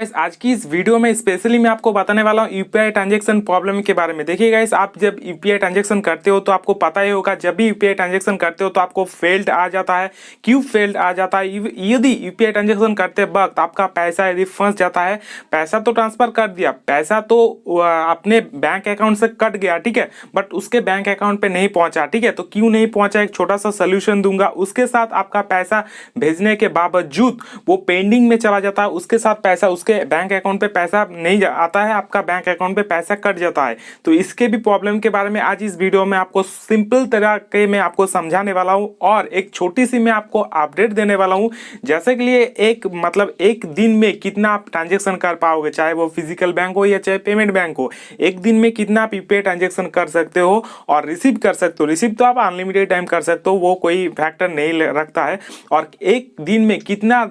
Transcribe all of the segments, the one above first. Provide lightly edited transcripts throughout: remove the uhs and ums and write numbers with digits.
आज की इस वीडियो में स्पेशली मैं आपको बताने वाला हूँ यूपीआई ट्रांजैक्शन प्रॉब्लम के बारे में। देखिए गाइस, आप जब यूपीआई ट्रांजैक्शन करते हो तो आपको पता ही होगा, जब भी यूपीआई ट्रांजैक्शन करते हो तो आपको फेल्ड आ जाता है। क्यों फेल्ड आ जाता है? यदि यूपीआई ट्रांजैक्शन करते वक्त आपका पैसा यदि फंस जाता है, पैसा तो ट्रांसफर कर दिया, पैसा तो अपने बैंक अकाउंट से कट गया, ठीक है, बट उसके बैंक अकाउंट पे नहीं पहुंचा, ठीक है। तो क्यों नहीं पहुंचा, एक छोटा सा सोल्यूशन दूंगा। उसके साथ आपका पैसा भेजने के बावजूद वो पेंडिंग में चला जाता है, उसके साथ पैसा उसके बैंक अकाउंट पे पैसा नहीं आता है, आपका बैंक अकाउंट पे पैसा कट जाता है। तो इसके भी प्रॉब्लम के बारे में आज इस वीडियो में आपको सिंपल तरीके में आपको समझाने वाला हूं और एक छोटी सी मैं आपको अपडेट देने वाला हूं। जैसे कि लिए एक दिन में कितना आप ट्रांजेक्शन कर पाओगे, चाहे वो फिजिकल बैंक हो या चाहे पेमेंट बैंक हो, एक दिन में कितना आप यूपीआई ट्रांजेक्शन कर सकते हो और रिसीव कर सकते हो। रिसीव तो आप अनलिमिटेड टाइम कर सकते हो, वो कोई फैक्टर नहीं रखता है। और एक दिन में कितना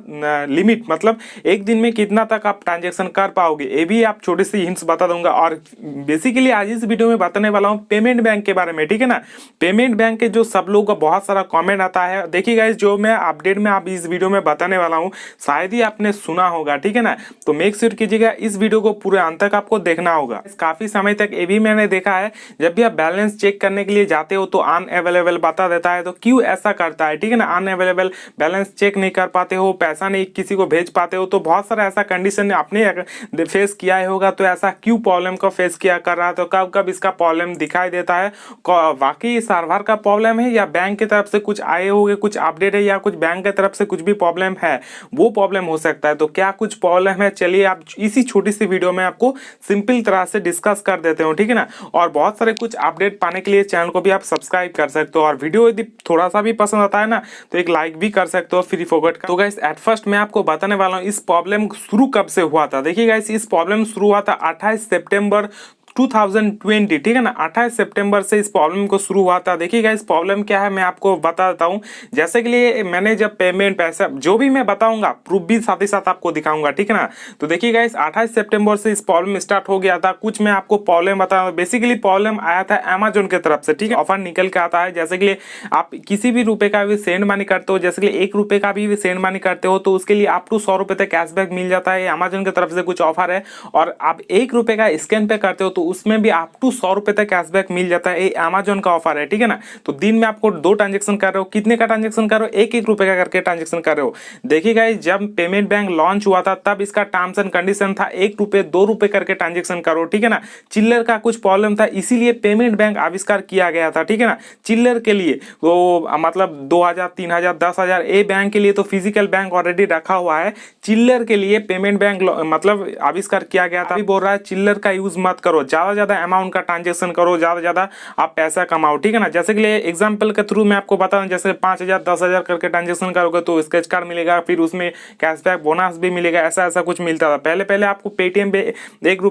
लिमिट, मतलब एक दिन में कितना तक आप ट्रांजैक्शन कर पाओगे, ये भी आप छोटे से हिंट्स बता दूंगा। और बेसिकली आज इस वीडियो में बताने वाला हूं पेमेंट बैंक के बारे में, ठीक है ना। पेमेंट बैंक के जो सब लोगों का बहुत सारा कमेंट आता है, देखिए गाइस, जो मैं अपडेट में आप इस वीडियो में बताने वाला हूं शायद ही आपने सुना होगा, ठीक है ना। तो मेक श्योर कीजिएगा इस वीडियो को पूरे अंत तक आपको देखना होगा। काफी समय तक ये भी मैंने देखा है, जब भी आप बैलेंस चेक करने के लिए जाते हो तो अनअवेलेबल बता देता है। तो क्यों ऐसा करता है, ठीक है ना। अनअवेलेबल, बैलेंस चेक नहीं कर पाते हो, पैसा नहीं किसी को भेज पाते हो, तो बहुत सारा ऐसा कंडीशन आपने फेस किया ही होगा। तो ऐसा क्यों प्रॉब्लम को फेस किया कर रहा है, तो कब कब इसका प्रॉब्लम दिखाई देता है, वाकई सर्वर का प्रॉब्लम है या बैंक की तरफ से कुछ आए होंगे, कुछ अपडेट है, या कुछ बैंक की तरफ से कुछ भी प्रॉब्लम है, वो प्रॉब्लम हो सकता है। तो क्या कुछ प्रॉब्लम है, चलिए आप इसी छोटी सी वीडियो में आपको सिंपल तरह से डिस्कस कर देते हो, ठीक है ना। और बहुत सारे कुछ अपडेट पाने के लिए चैनल को भी आप सब्सक्राइब कर सकते हो, और वीडियो यदि थोड़ा सा भी पसंद आता है ना तो एक लाइक भी कर सकते हो फ्री फोकट का। तो गाइस, एट फर्स्ट मैं आपको बताने वाला हूँ इस प्रॉब्लम शुरू कब से हुआ था। देखिए गाइस, इस प्रॉब्लम शुरू हुआ था 28 सितंबर 2020, ठीक है ना। 28 सितंबर से इस प्रॉब्लम को शुरू हुआ था। देखिए गाइस, प्रॉब्लम क्या है मैं आपको बता देता हूं। जैसे कि लिए मैंने जब पेमेंट पैसा जो भी मैं बताऊंगा प्रूफ भी साथ ही साथ आपको दिखाऊंगा, ठीक है ना। तो देखिए गाइस, 28 सितंबर से इस प्रॉब्लम स्टार्ट हो गया था। कुछ मैं आपको प्रॉब्लम बता, बेसिकली प्रॉब्लम आया था अमेजोन की तरफ से, ठीक है। ऑफर निकल के आता है, जैसे कि आप किसी भी रुपए का भी सेंड मनी करते हो, जैसे कि 1 रुपए का भी सेंड मनी करते हो तो उसके लिए अप टू 100 रुपए तक कैशबैक मिल जाता है। अमेजोन की तरफ से कुछ ऑफर है। और आप 1 रुपए का स्कैन पे करते हो तो उसमें भी अप टू 100 रुपए तक कैशबैक मिल जाता है। ये अमेजोन का ऑफर है, ठीक है ना। तो दिन में आपको 2 ट्रांजेक्शन कर रहे हो, कितने का ट्रांजेक्शन कर रहे हो, 1-1 रुपए का करके ट्रांजेक्शन कर रहे हो। देखिए गाइस, जब पेमेंट बैंक लॉन्च हुआ था तब इसका टर्म्स एंड कंडीशन था 1 रुपए 2 रुपए करके ट्रांजेक्शन करो, ठीक है ना। चिल्लर का कुछ प्रॉब्लम था, इसीलिए पेमेंट बैंक आविष्कार किया गया था, ठीक है ना। चिल्लर के लिए तो मतलब 2000 3000 10,000 ए बैंक के लिए तो फिजिकल बैंक ऑलरेडी रखा हुआ है। चिल्लर के लिए पेमेंट बैंक मतलब आविष्कार किया गया था। अभी बोल रहा है चिल्लर का यूज मत करो, ज्यादा अमाउंट का ट्रांजेक्शन करो, ज्यादा आप पैसा कमाओ, ठीक है ना। जैसे कि एग्जांपल के थ्रू मैं आपको बता दूं, जैसे 5000 10,000 करके ट्रांजेक्शन करोगे तो स्क्रैच कार्ड मिलेगा, फिर उसमें कैशबैक बोनस भी मिलेगा, ऐसा कुछ मिलता था। पहले आपको पेटीएम पे 1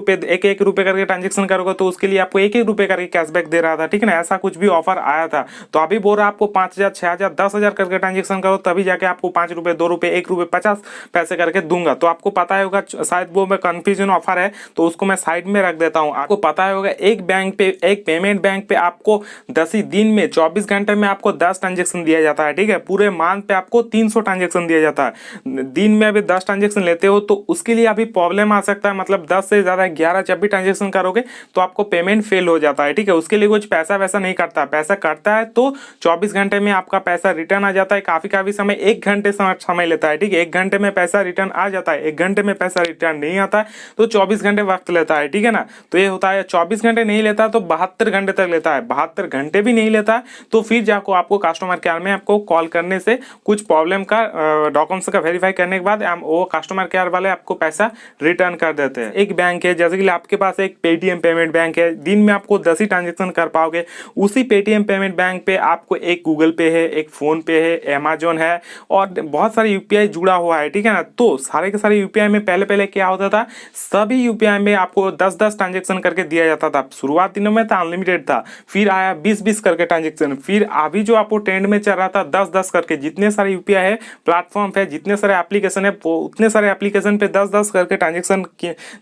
रुपए करके ट्रांजेक्शन करोगे तो उसके लिए आपको 1-1 रुपए करके कैशबैक दे रहा था, ठीक है ना। ऐसा कुछ भी ऑफर आया था। तो अभी बोल रहा है आपको 5000 6000 10,000 करके ट्रांजेक्शन करो तभी जाके आपको 5 रुपए 2 रुपए 1 रुपए 50 पैसे करके दूंगा। तो आपको पता होगा, शायद वो मैं कंफ्यूजन ऑफर है तो उसको मैं साइड में रख देता हूं। आपको पता होगा एक बैंक पे, एक पेमेंट बैंक पे आपको 10 ही दिन में 24 घंटे में आपको 10 ट्रांजेक्शन दिया जाता है, ठीक है। पूरे मंथ पे आपको 300 ट्रांजेक्शन दिया जाता है। दिन में अभी 10 ट्रांजेक्शन लेते हो तो उसके लिए अभी प्रॉब्लम आ सकता है, मतलब 10 से ज्यादा 11 जब भी ट्रांजेक्शन करोगे तो आपको पेमेंट फेल हो जाता है, ठीक है। उसके लिए कुछ पैसा वैसा नहीं करता, पैसा कटता है तो 24 घंटे में आपका पैसा रिटर्न आ जाता है। काफी समय 1 घंटे समय लेता है, ठीक है। 1 घंटे में पैसा रिटर्न आ जाता है, 1 घंटे में पैसा रिटर्न नहीं आता है तो 24 घंटे वक्त लेता है, ठीक है ना। तो ये होता है 24 घंटे नहीं लेता तो 72 घंटे तक लेता है। 72 घंटे भी नहीं लेता तो फिर जाको आपको कस्टमर केयर में आपको कॉल करने से कुछ प्रॉब्लम का डॉक्यूमेंट्स का वेरीफाई करने के बाद वो कस्टमर केयर वाले आपको पैसा रिटर्न कर देते हैं। एक बैंक है, जैसे कि आपके पास एक पेटीएम पेमेंट बैंक है, दिन में आपको 10 ही ट्रांजेक्शन कर पाओगे। उसी पेटीएम पेमेंट बैंक पे आपको एक गूगल पे है, एक फोन पे है, अमेजोन है और बहुत सारे यूपीआई जुड़ा हुआ है, ठीक है ना। तो सारे के सारे यूपीआई में पहले क्या होता था, सभी यूपीआई में आपको 10-10 ट्रांजेक्शन करके दिया जाता था। शुरुआत दिनों में था अनलिमिटेड था, फिर आया 20-20 करके ट्रांजेक्शन, फिर अभी जो आपको ट्रेंड में चल रहा था 10-10 करके। जितने सारे यूपीआई है प्लेटफॉर्म है, जितने सारे एप्लीकेशन है, उतने सारे एप्लीकेशन पे 10-10 करके ट्रांजेक्शन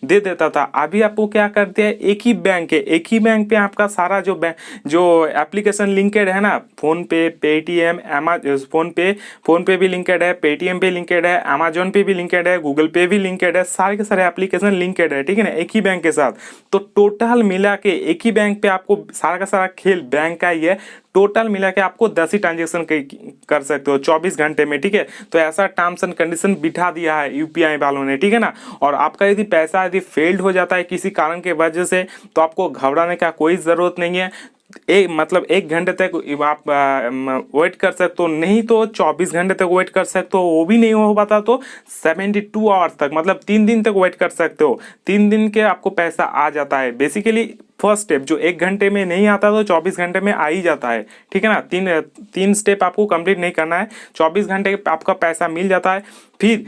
दे देता था। अभी आपको क्या करते हैं, एक ही बैंक है, एक ही बैंक पे आपका सारा जो एप्लीकेशन लिंकेड है ना, फोन पे, पेटीएम, फोन पे भी लिंकेड है, पेटीएम पे लिंकेड है, अमेजोन पे भी लिंकेड है, गूगल पे भी लिंकेड है, सारे के सारे एप्लीकेशन लिंकेड है, ठीक है ना, एक ही बैंक के साथ। तो टोटल मिला के एक ही बैंक पे आपको सारा का सारा खेल बैंक का ही है। टोटल मिला के आपको 10 ही ट्रांजेक्शन कर सकते हो 24 घंटे में, ठीक है। तो ऐसा टर्म्स एंड कंडीशन बिठा दिया है यूपीआई वालों ने, ठीक है ना। और आपका यदि पैसा यदि फेल्ड हो जाता है किसी कारण के वजह से, तो आपको घबराने का कोई ज़रूरत नहीं है। एक घंटे तक आप वेट कर सकते हो, नहीं तो 24 घंटे तक वेट कर सकते हो। वो भी नहीं हो पाता तो 72 आवर्स तक, मतलब 3 दिन तक वेट कर सकते हो। 3 दिन के आपको पैसा आ जाता है। बेसिकली फर्स्ट स्टेप जो 1 घंटे में नहीं आता तो 24 घंटे में आ ही जाता है, ठीक है ना। तीन स्टेप आपको कंप्लीट नहीं करना है, 24 घंटे आपका पैसा मिल जाता है। फिर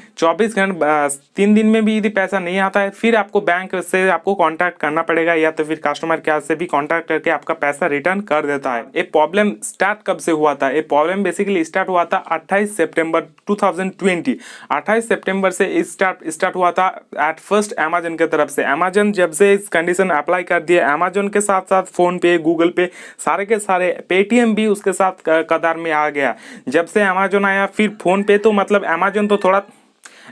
3 दिन में भी यदि पैसा नहीं आता है, फिर आपको बैंक से आपको कांटेक्ट करना पड़ेगा, या तो फिर कस्टमर केयर से भी कांटेक्ट करके आपका पैसा रिटर्न कर देता है। ये प्रॉब्लम स्टार्ट कब से हुआ था? ये प्रॉब्लम बेसिकली स्टार्ट हुआ था 28 सितंबर 2020। 28 सितंबर से स्टार्ट हुआ था एट फर्स्ट अमेजन की तरफ से। अमेजन जब से इस कंडीशन अप्लाई कर दिया, अमेजन के साथ साथ फोन पे, गूगल पे, सारे के सारे, पेटीएम भी उसके साथ कतार में आ गया। जब से अमेजन आया, फिर फोन पे तो मतलब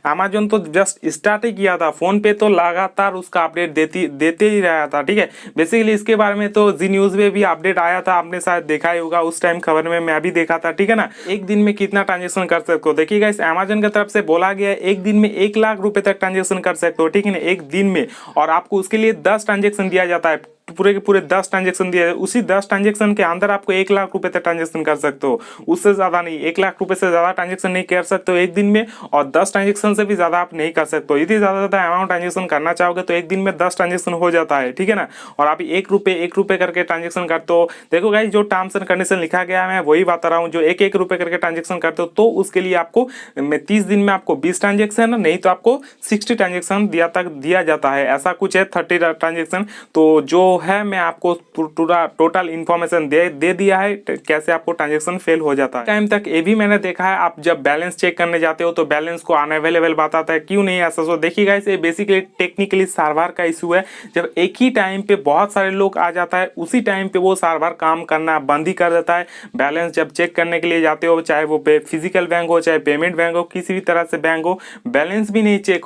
अमेजन तो जस्ट स्टार्ट ही किया था, फोन पे तो लगातार उसका अपडेट देते ही रहा था, ठीक है। बेसिकली इसके बारे में तो जी न्यूज में भी अपडेट आया था, आपने शायद देखा ही होगा, उस टाइम खबर में मैं भी देखा था, ठीक है ना। एक दिन में कितना ट्रांजेक्शन कर सकते हो देखिएगा, इस अमेजन की तरफ से बोला गया है एक दिन में 1 लाख रुपए तक ट्रांजेक्शन कर सकते हो, ठीक है ना, एक दिन में। और आपको उसके लिए 10 ट्रांजेक्शन दिया जाता है, पूरे के पूरे 10 ट्रांजेक्शन दिया है। उसी 10 ट्रांजेक्शन के अंदर आपको 1 लाख रुपए तक ट्रांजेक्शन कर सकते हो, उससे ज्यादा नहीं। 1 लाख रुपए से ज्यादा ट्रांजेक्शन नहीं कर सकते हो एक दिन में, और 10 ट्रांजेक्शन से भी ज्यादा आप नहीं कर सकते हो। यदि ज्यादा अमाउंट ट्रांजेक्शन करना चाहोगे तो एक दिन में 10 ट्रांजेक्शन हो जाता है, ठीक है ना। और आप 1 रुपए करके ट्रांजेक्शन करते हो। देखो गाइस, जो टर्म्स एंड कंडीशन लिखा गया है मैं वही बता रहा हूँ। जो 1 रुपए करके ट्रांजेक्शन करते हो तो उसके लिए आपको 30 दिन में आपको 20 ट्रांजेक्शन, नहीं तो आपको 60 ट्रांजेक्शन दिया जाता है, ऐसा कुछ है, 30 ट्रांजेक्शन। तो जो है मैं आपको पूरा टोटल इन्फॉर्मेशन दे दिया है कैसे आपको ट्रांजेक्शन फेल हो जाता है। टाइम तक ये भी मैंने देखा है, आप जब बैलेंस चेक करने जाते हो तो बैलेंस को अनअवेलेबल बताता है, क्यों नहीं ऐसा? सो देखिएगा, इसे बेसिकली टेक्निकली सर्वर का इशू है। जब एक ही टाइम पे बहुत सारे लोग आ जाता है, उसी टाइम पे वो सर्वर काम करना बंद ही कर देता है। बैलेंस जब चेक करने के लिए जाते हो, चाहे वो फिजिकल बैंक हो, चाहे पेमेंट बैंक हो, किसी भी तरह से बैंक हो, बैलेंस भी नहीं चेक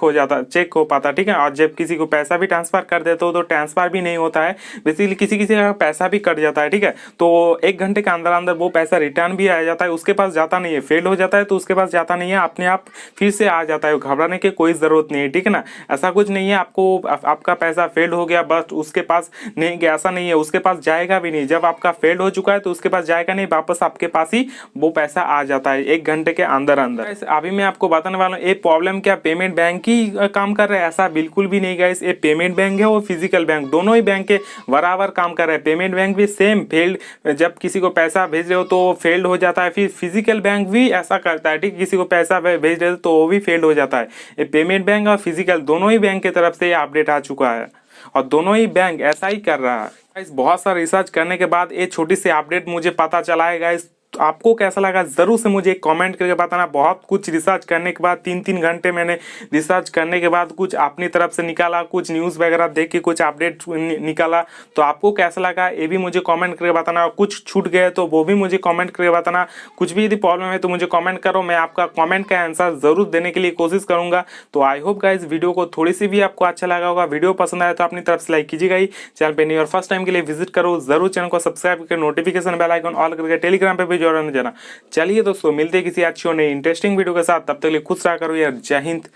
हो पाता, ठीक है। और जब किसी को पैसा भी ट्रांसफर कर देते हो तो ट्रांसफर भी नहीं होता है, बेसिकली किसी का पैसा भी कट जाता है, ठीक है। तो 1 घंटे के अंदर अंदर वो पैसा रिटर्न भी आ जाता है, उसके पास जाता नहीं है। फेल हो जाता है तो उसके पास जाता नहीं है, अपने आप फिर से आ जाता है। घबराने की कोई जरूरत नहीं है, ठीक है ना। ऐसा कुछ नहीं है आपका पैसा फेल हो गया बस उसके पास नहीं गया, ऐसा नहीं है। उसके पास जाएगा भी नहीं, जब आपका फेल हो चुका है तो उसके पास जाएगा नहीं, वापस आपके पास ही वो पैसा आ जाता है 1 घंटे के अंदर अंदर। अभी मैं आपको बताने वाला हूँ ये प्रॉब्लम क्या पेमेंट बैंक ही काम कर रहा है, ऐसा बिल्कुल भी नहीं गाइस। ये पेमेंट बैंक है और फिजिकल बैंक, दोनों ही बैंक के बराबर काम कर रहे हैं। पेमेंट बैंक भी सेम फेल्ड, जब किसी को पैसा भेज रहे हो तो फेल्ड हो जाता है, फिर फिजिकल बैंक भी ऐसा करता है, ठीक। किसी को पैसा भेज रहे हो तो वो भी फेल्ड हो जाता है। ये पेमेंट बैंक और फिजिकल दोनों ही बैंक की तरफ से अपडेट आ चुका है, और दोनों ही बैंक ऐसा ही कर रहा है। बहुत सारा रिसर्च करने के बाद ये छोटी सी अपडेट मुझे पता चला है गाइस। तो आपको कैसा लगा जरूर से मुझे कमेंट करके बताना। बहुत कुछ रिसर्च करने के बाद 3-3 घंटे मैंने रिसर्च करने के बाद कुछ अपनी तरफ से निकाला, कुछ न्यूज़ वगैरह देख के कुछ अपडेट निकाला। तो आपको कैसा लगा ये भी मुझे कमेंट करके बताना। कुछ छूट गए तो वो भी मुझे कमेंट करके बताना। कुछ भी यदि प्रॉब्लम है तो मुझे कमेंट करो, मैं आपका कमेंट का आंसर जरूर देने के लिए कोशिश करूंगा। तो आई होप गाइस वीडियो को थोड़ी सी भी आपको अच्छा लगा होगा। वीडियो पसंद आया तो अपनी तरफ से लाइक कीजिएगा ही। चैनल पे नहीं और फर्स्ट टाइम के लिए विजिट करो जरूर, चैनल को सब्सक्राइब करके नोटिफिकेशन बेल आइकन ऑल करके टेलीग्राम पे भी ज्वाइन जाना। चलिए दोस्तों, मिलते हैं किसी अच्छी और नई इंटरेस्टिंग वीडियो के साथ, तब तक के लिए खुश रहा करो यार। जय हिंद,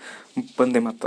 वंदे मातरम।